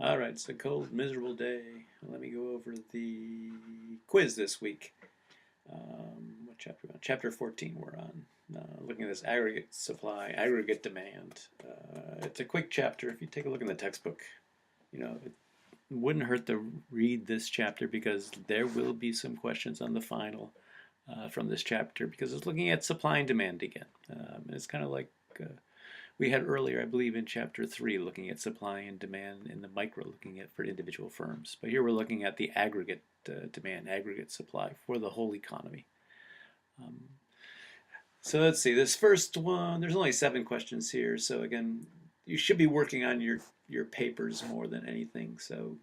All right, it's a cold, miserable day. Let me go over the quiz this week. What chapter? Chapter 14 we're on. Looking at this aggregate supply, aggregate demand. It's a quick chapter. If you take a look in the textbook, it wouldn't hurt to read this chapter because there will be some questions on the final from this chapter because it's looking at supply and demand again. It's kind of like we had earlier, I believe, in chapter 3, looking at supply and demand in the micro, looking at for individual firms. But here we're looking at the aggregate demand, aggregate supply for the whole economy. Um, so let's see, this first one, there's only 7 questions here. So again, you should be working on your papers more than anything. So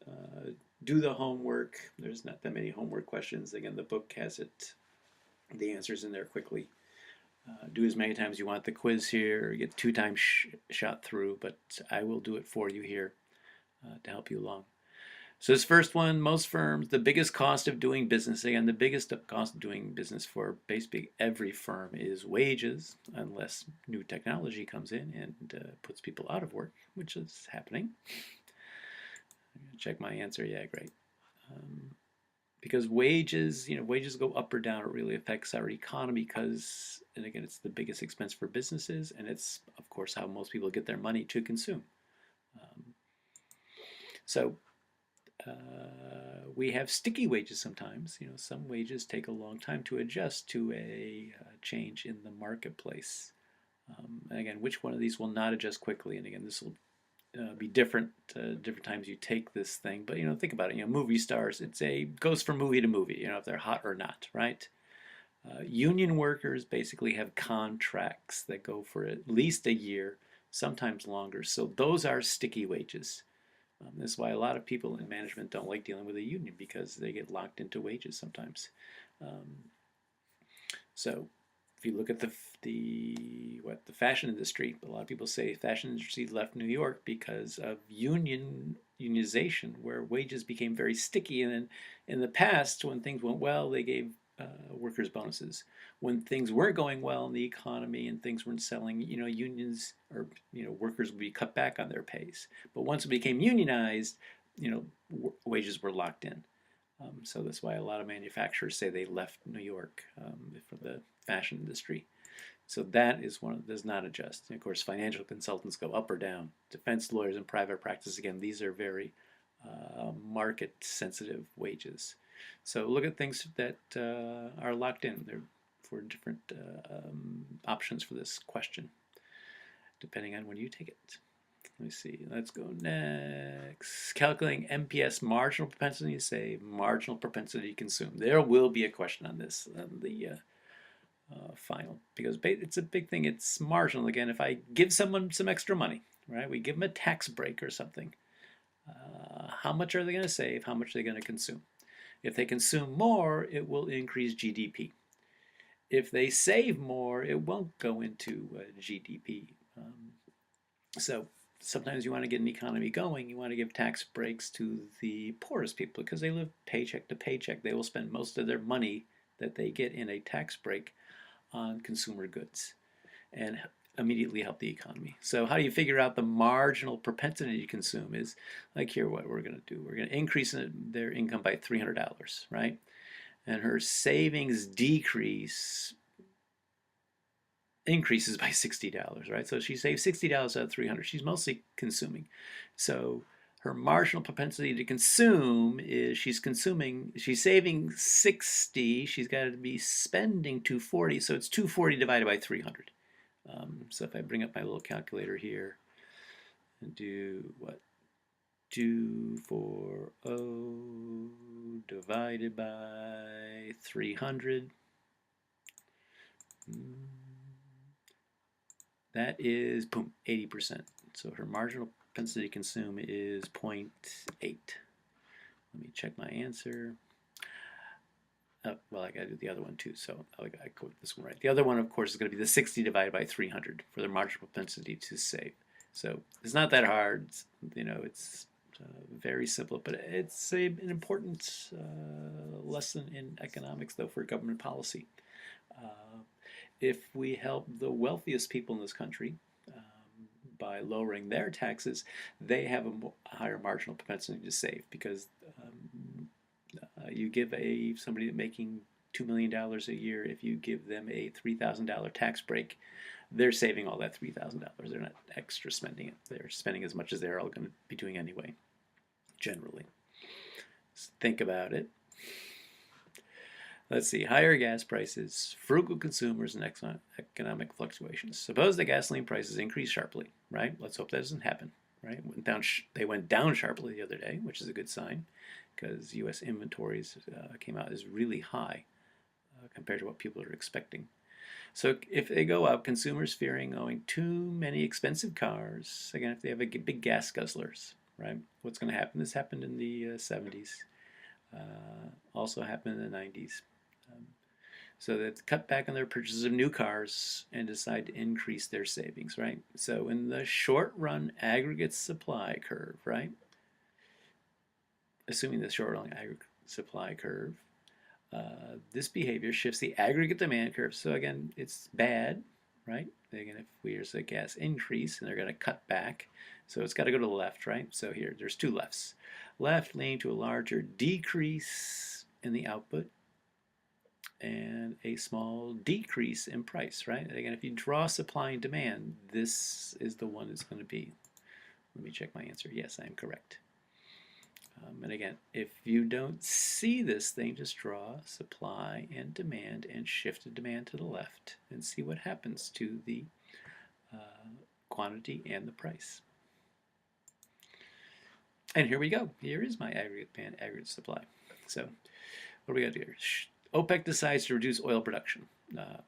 uh, do the homework. There's not that many homework questions. Again, the book has it, the answers in there quickly. Do as many times you want the quiz here. Get 2 times shot through, but I will do it for you here to help you along. So this first one, most firms, the biggest cost of doing business, again, the biggest cost of doing business for basically every firm is wages, unless new technology comes in and puts people out of work, which is happening. Check my answer. Yeah, great. Um, because wages go up or down. It really affects our economy because, and again, it's the biggest expense for businesses, and it's of course how most people get their money to consume. Um, so we have sticky wages sometimes. Some wages take a long time to adjust to a change in the marketplace. And again, which one of these will not adjust quickly? And again, this will be different different times you take this thing. But think about it. Movie stars, goes from movie to movie. If they're hot or not, right? Union workers basically have contracts that go for at least a year, sometimes longer. So those are sticky wages. This is why a lot of people in management don't like dealing with a union because they get locked into wages sometimes. Um, so if you look at the fashion industry, a lot of people say fashion industry left New York because of unionization, where wages became very sticky. And in the past, when things went well, they gave workers bonuses. When things weren't going well in the economy and things weren't selling, unions or workers would be cut back on their pays. But once it became unionized, wages were locked in. So that's why a lot of manufacturers say they left New York for the fashion industry. So that is one that does not adjust. And of course, financial consultants go up or down. Defense lawyers in private practice, again, these are very market sensitive wages. So look at things that are locked in. They're for different options for this question, depending on when you take it. Let me see. Let's go next. Calculating MPS, marginal propensity to save, marginal propensity to consume. There will be a question on this on the final because it's a big thing. It's marginal. Again, if I give someone some extra money, right? We give them a tax break or something. How much are they going to save? How much are they going to consume? If they consume more, it will increase GDP. If they save more, it won't go into GDP. So sometimes you want to get an economy going, you want to give tax breaks to the poorest people because they live paycheck to paycheck. They will spend most of their money that they get in a tax break on consumer goods and immediately help the economy. So how do you figure out the marginal propensity to consume is like here what we're going to do. We're going to increase their income by $300, right? And her savings increases by $60, right? So she saves $60 out of 300. She's mostly consuming. So her marginal propensity to consume is she's saving 60, she's got to be spending 240, so it's 240 divided by 300. So if I bring up my little calculator here and do what? 240 divided by 300. That is, boom, 80%. So her marginal propensity to consume is 0.8. Let me check my answer. Well, I got to do the other one too, so I quote this one right. The other one, of course, is going to be the 60 divided by 300 for the marginal propensity to save. So it's not that hard. It's very simple, but it's an important lesson in economics, though, for government policy. If we help the wealthiest people in this country by lowering their taxes, they have a higher marginal propensity to save because you give somebody making $2 million a year, if you give them a $3,000 tax break, they're saving all that $3,000. They're not extra spending it. They're spending as much as they're all going to be doing anyway, generally. Just think about it. Let's see, higher gas prices, frugal consumers, and economic fluctuations. Suppose the gasoline prices increase sharply, right? Let's hope that doesn't happen, right? They went down sharply the other day, which is a good sign, because U.S. inventories came out as really high compared to what people are expecting. So if they go up, consumers fearing owning too many expensive cars, again, if they have big gas guzzlers, right? What's going to happen? This happened in the 70s, also happened in the 90s. So they cut back on their purchases of new cars and decide to increase their savings, right? So in the short run aggregate supply curve, right? Assuming the short run aggregate supply curve, this behavior shifts the aggregate demand curve. So again, it's bad, right? Again, if there's a gas increase and they're going to cut back, so it's got to go to the left, right? So here, there's two lefts. Left leading to a larger decrease in the output and a small decrease in price, right? And again, if you draw supply and demand, this is the one it's going to be. Let me check my answer. Yes, I am correct. And again, if you don't see this thing, just draw supply and demand and shift the demand to the left and see what happens to the quantity and the price. And here we go. Here is my aggregate demand, aggregate supply. So what do we got here? OPEC decides to reduce oil production,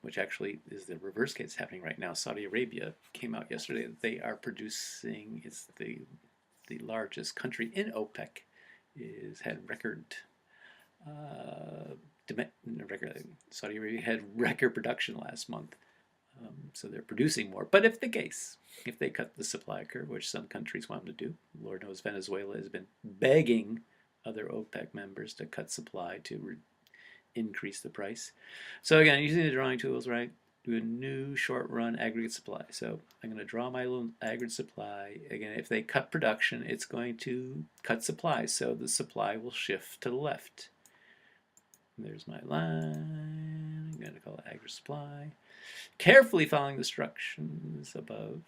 which actually is the reverse case happening right now. Saudi Arabia came out yesterday that they are producing, it's the largest country in OPEC, had record Saudi Arabia had record production last month. So they're producing more. But if they cut the supply curve, which some countries want them to do, Lord knows Venezuela has been begging other OPEC members to cut supply to increase the price. So again, using the drawing tools, right, do a new short-run aggregate supply. So I'm going to draw my little aggregate supply. Again, if they cut production, it's going to cut supply, so the supply will shift to the left. And there's my line. I'm going to call it aggregate supply. Carefully following the instructions above,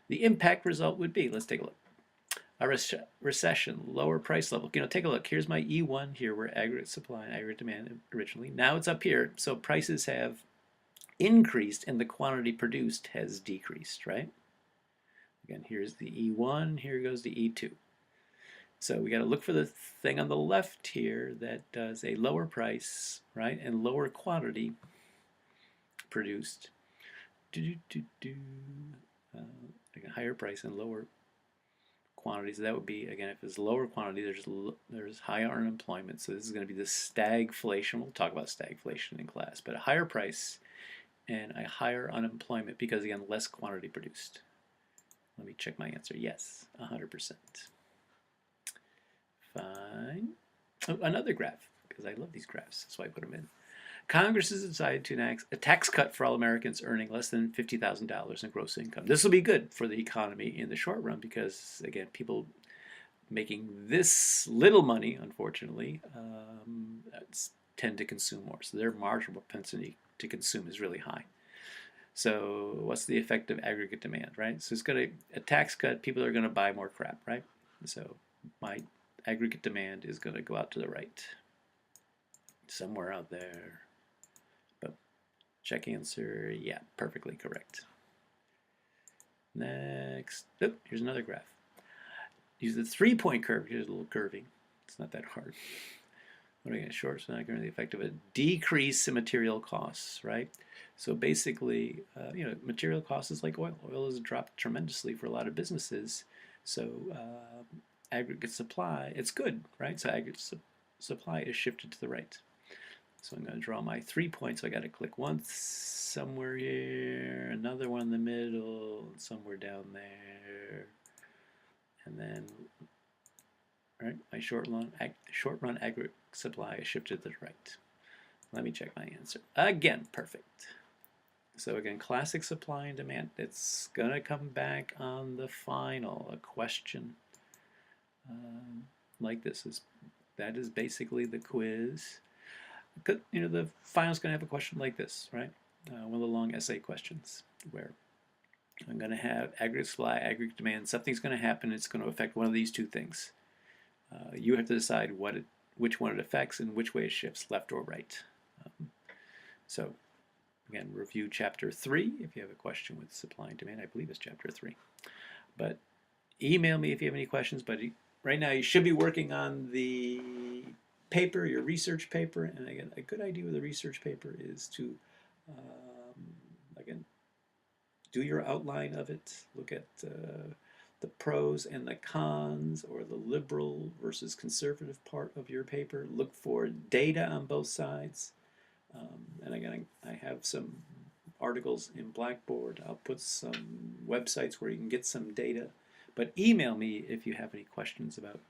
the impact result would be, let's take a look. A recession, lower price level. Take a look. Here's my E1 here, where aggregate supply and aggregate demand originally. Now it's up here, so prices have increased and the quantity produced has decreased, right? Again, here's the E1, here goes the E2. So we got to look for the thing on the left here that does a lower price, right, and lower quantity produced. Like a higher price and lower quantities. That would be, again, if it's lower quantity, there's higher unemployment. So this is going to be the stagflation. We'll talk about stagflation in class. But a higher price and a higher unemployment because, again, less quantity produced. Let me check my answer. Yes, 100%. Fine. Oh, another graph, because I love these graphs. That's why I put them in. Congress has decided to enact a tax cut for all Americans earning less than $50,000 in gross income. This will be good for the economy in the short run because, again, people making this little money, unfortunately, tend to consume more. So their marginal propensity to consume is really high. So what's the effect of aggregate demand, right? So it's a tax cut, people are going to buy more crap, right? So my aggregate demand is going to go out to the right. Somewhere out there. Check answer, yeah, perfectly correct. Next, here's another graph. Use the 3-point curve. Here's a little curving. It's not that hard. What are we going to short? So now the effect of a decrease in material costs, right? So basically, material costs is like oil. Oil has dropped tremendously for a lot of businesses. So aggregate supply, it's good, right? So aggregate supply is shifted to the right. So I'm going to draw my 3 points. So I got to click once somewhere here, another one in the middle, somewhere down there, and then, all right, my short run aggregate supply is shifted to the right. Let me check my answer. Again, perfect. So again, classic supply and demand. It's going to come back on the final. A question like this is that is basically the quiz. You know, the final's going to have a question like this, right? One of the long essay questions where I'm going to have aggregate supply, aggregate demand. Something's going to happen. It's going to affect one of these two things. You have to decide which one it affects and which way it shifts, left or right. So again, review chapter 3 if you have a question with supply and demand. I believe it's chapter 3. But email me if you have any questions. But right now you should be working on the paper, your research paper. And again, a good idea with a research paper is to, again, do your outline of it. Look at the pros and the cons, or the liberal versus conservative part of your paper. Look for data on both sides. And again, I have some articles in Blackboard. I'll put some websites where you can get some data. But email me if you have any questions about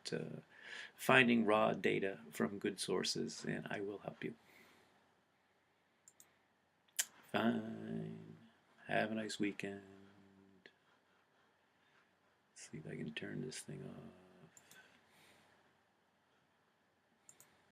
finding raw data from good sources, and I will help you. Fine. Have a nice weekend. See if I can turn this thing off.